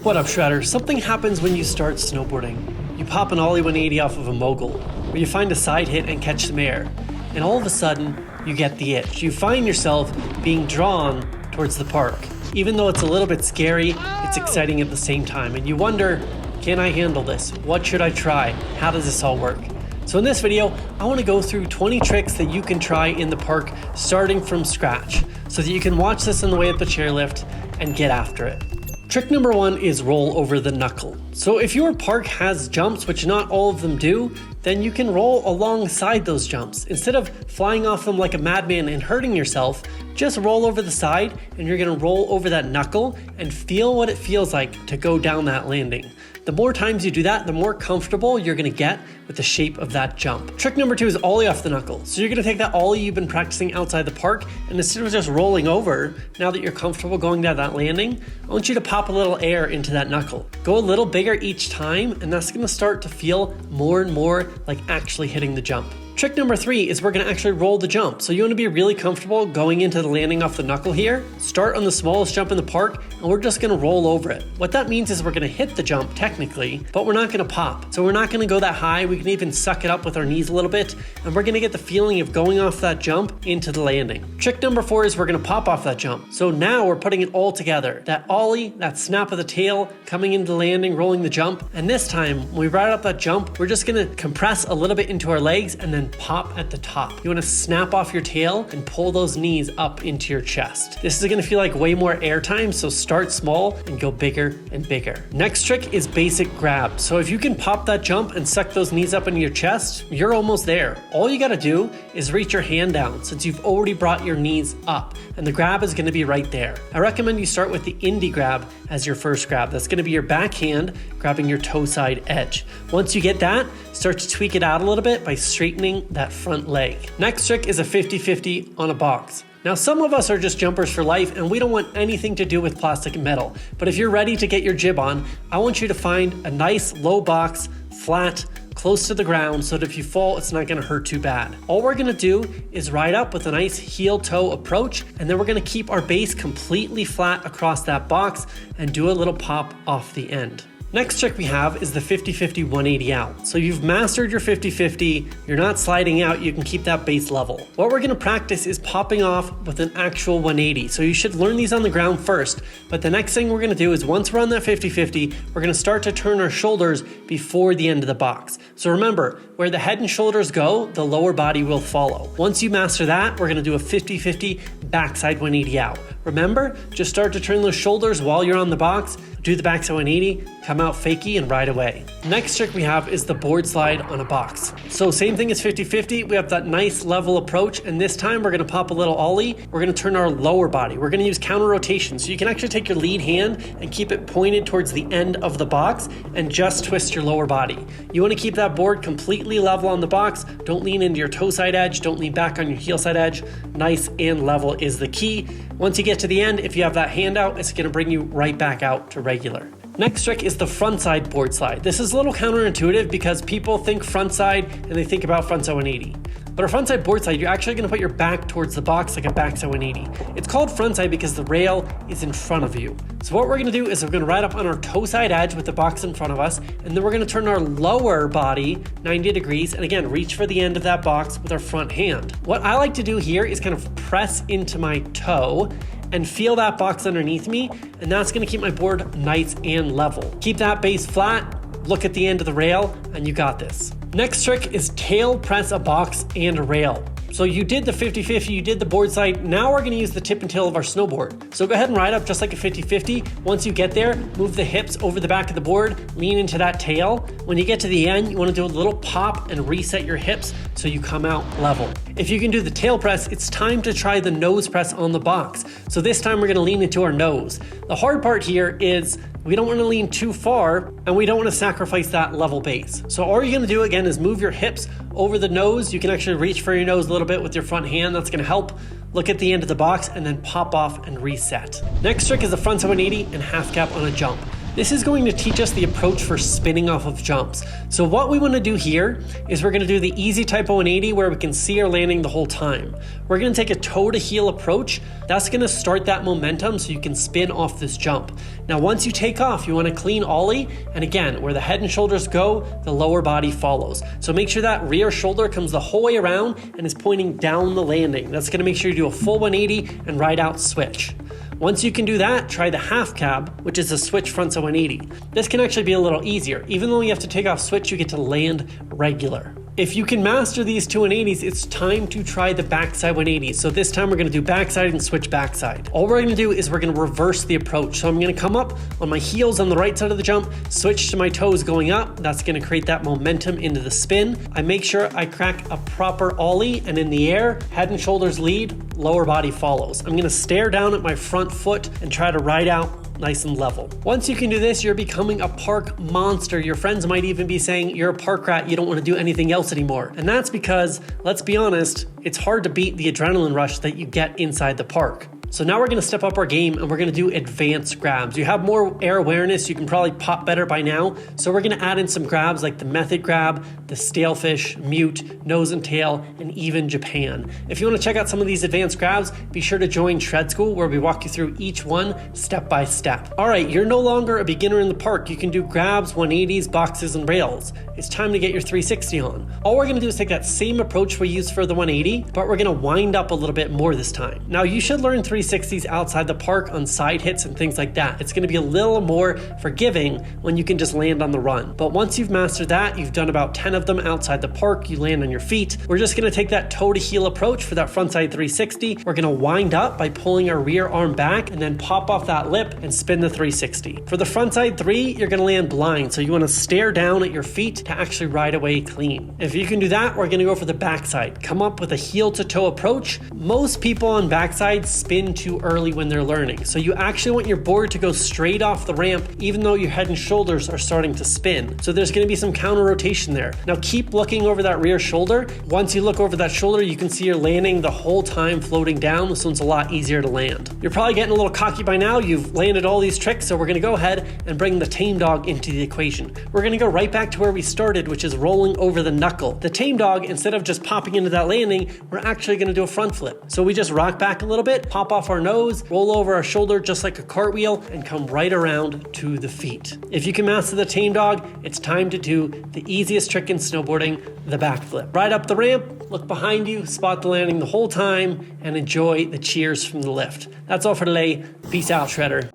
What up, Shredder? Something happens when you start snowboarding. You pop an ollie 180 off of a mogul, or you find a side hit and catch some air, and all of a sudden, you get the itch. You find yourself being drawn towards the park. Even though it's a little bit scary, it's exciting at the same time, and you wonder, can I handle this? What should I try? How does this all work? So in this video, I want to go through 20 tricks that you can try in the park starting from scratch, so that you can watch this on the way up the chairlift and get after it. Trick number one is roll over the knuckle. So if your park has jumps, which not all of them do, then you can roll alongside those jumps. Instead of flying off them like a madman and hurting yourself, just roll over the side and you're gonna roll over that knuckle and feel what it feels like to go down that landing. The more times you do that, the more comfortable you're gonna get with the shape of that jump. Trick number two is ollie off the knuckle. So you're gonna take that ollie you've been practicing outside the park, and instead of just rolling over, now that you're comfortable going down that landing, I want you to pop a little air into that knuckle. Go a little bigger each time, and that's gonna start to feel more and more like actually hitting the jump. Trick number three is we're gonna actually roll the jump. So you wanna be really comfortable going into the landing off the knuckle here. Start on the smallest jump in the park, and we're just gonna roll over it. What that means is we're gonna hit the jump technically, but we're not gonna pop. So we're not gonna go that high. We can even suck it up with our knees a little bit, and we're gonna get the feeling of going off that jump into the landing. Trick number four is we're gonna pop off that jump. So now we're putting it all together. That ollie, that snap of the tail, coming into the landing, rolling the jump. And this time, when we ride up that jump, we're just gonna compress a little bit into our legs and then pop at the top. You want to snap off your tail and pull those knees up into your chest. This is going to feel like way more air time, so start small and go bigger and bigger. Next trick is basic grab. So if you can pop that jump and suck those knees up into your chest, you're almost there. All you got to do is reach your hand down since you've already brought your knees up, and the grab is going to be right there. I recommend you start with the indie grab as your first grab. That's going to be your back hand grabbing your toe side edge. Once you get that, start to tweak it out a little bit by straightening that front leg. Next trick is a 50-50 on a box. Now, some of us are just jumpers for life and we don't want anything to do with plastic and metal. But if you're ready to get your jib on, I want you to find a nice low box, flat, close to the ground, so that if you fall, it's not gonna hurt too bad. All we're gonna do is ride up with a nice heel-toe approach, and then we're gonna keep our base completely flat across that box and do a little pop off the end. Next trick we have is the 50-50 180 out. So you've mastered your 50-50, you're not sliding out, you can keep that base level. What we're gonna practice is popping off with an actual 180. So you should learn these on the ground first, but the next thing we're gonna do is once we're on that 50-50, we're gonna start to turn our shoulders before the end of the box. So remember, where the head and shoulders go, the lower body will follow. Once you master that, we're gonna do a 50-50 backside 180 out. Remember, just start to turn those shoulders while you're on the box, do the backside 180, come out fakie and ride away. Next trick we have is the board slide on a box. So same thing as 50-50, we have that nice level approach, and this time we're gonna pop a little ollie, we're gonna turn our lower body. We're gonna use counter rotation, so you can actually take your lead hand and keep it pointed towards the end of the box and just twist your lower body. You wanna keep that board completely level on the box, don't lean into your toe side edge, don't lean back on your heel side edge. Nice and level is the key. Once you get to the end, if you have that hand out, it's gonna bring you right back out to regular. Next trick is the front side board slide. This is a little counterintuitive because people think front side and they think about front side 180. But a front side board slide, you're actually gonna put your back towards the box like a backside 180. It's called front side because the rail is in front of you. So what we're gonna do is we're gonna ride up on our toe side edge with the box in front of us, and then we're gonna turn our lower body 90 degrees, and again, reach for the end of that box with our front hand. What I like to do here is kind of press into my toe and feel that box underneath me, and that's gonna keep my board nice and level. Keep that base flat, look at the end of the rail, and you got this. Next trick is tail press a box and a rail. So you did the 50-50, you did the board slide, now we're gonna use the tip and tail of our snowboard. So go ahead and ride up just like a 50-50. Once you get there, move the hips over the back of the board, lean into that tail. When you get to the end, you wanna do a little pop and reset your hips so you come out level. If you can do the tail press, it's time to try the nose press on the box. So this time we're gonna lean into our nose. The hard part here is we don't want to lean too far and we don't want to sacrifice that level base. So all you're going to do again is move your hips over the nose. You can actually reach for your nose a little bit with your front hand. That's going to help. Look at the end of the box and then pop off and reset. Next trick is the front 180 and half cap on a jump. This is going to teach us the approach for spinning off of jumps. So what we want to do here is we're going to do the easy type of 180 where we can see our landing the whole time. We're going to take a toe to heel approach. That's going to start that momentum so you can spin off this jump. Now once you take off, you want a clean ollie, and again, where the head and shoulders go, the lower body follows. So make sure that rear shoulder comes the whole way around and is pointing down the landing. That's going to make sure you do a full 180 and ride out switch. Once you can do that, try the half cab, which is a switch frontside 180. This can actually be a little easier. Even though you have to take off switch, you get to land regular. If you can master these two 180s, it's time to try the backside 180. So this time we're going to do backside and switch backside. All we're going to do is we're going to reverse the approach. So I'm going to come up on my heels on the right side of the jump, switch to my toes going up. That's going to create that momentum into the spin. I make sure I crack a proper ollie, and in the air, head and shoulders lead, lower body follows. I'm going to stare down at my front foot and try to ride out nice and level. Once you can do this, you're becoming a park monster. Your friends might even be saying you're a park rat, you don't want to do anything else anymore. And that's because, let's be honest, it's hard to beat the adrenaline rush that you get inside the park. So now we're going to step up our game and we're going to do advanced grabs. You have more air awareness, you can probably pop better by now. So we're going to add in some grabs like the method grab, the stalefish, mute, nose and tail, and even Japan. If you want to check out some of these advanced grabs, be sure to join Shred School where we walk you through each one step by step. All right, you're no longer a beginner in the park. You can do grabs, 180s, boxes, and rails. It's time to get your 360 on. All we're going to do is take that same approach we used for the 180, but we're going to wind up a little bit more this time. Now you should learn 360s outside the park on side hits and things like that. It's going to be a little more forgiving when you can just land on the run. But once you've mastered that, you've done about 10 of them outside the park, you land on your feet. We're just going to take that toe to heel approach for that frontside 360. We're going to wind up by pulling our rear arm back and then pop off that lip and spin the 360. For the frontside 3, you're going to land blind. So you want to stare down at your feet to actually ride away clean. If you can do that, we're going to go for the backside. Come up with a heel to toe approach. Most people on backside spin too early when they're learning. So you actually want your board to go straight off the ramp even though your head and shoulders are starting to spin. So there's going to be some counter rotation there. Now keep looking over that rear shoulder. Once you look over that shoulder, you can see you're landing the whole time floating down. This one's a lot easier to land. You're probably getting a little cocky by now. You've landed all these tricks, so we're going to go ahead and bring the tame dog into the equation. We're going to go right back to where we started, which is rolling over the knuckle. The tame dog, instead of just popping into that landing, we're actually going to do a front flip. So we just rock back a little bit, pop off our nose, roll over our shoulder just like a cartwheel, and come right around to the feet. If you can master the tame dog, it's time to do the easiest trick in snowboarding, the backflip. Ride up the ramp, look behind you, spot the landing the whole time, and enjoy the cheers from the lift. That's all for today. Peace out, Shredder.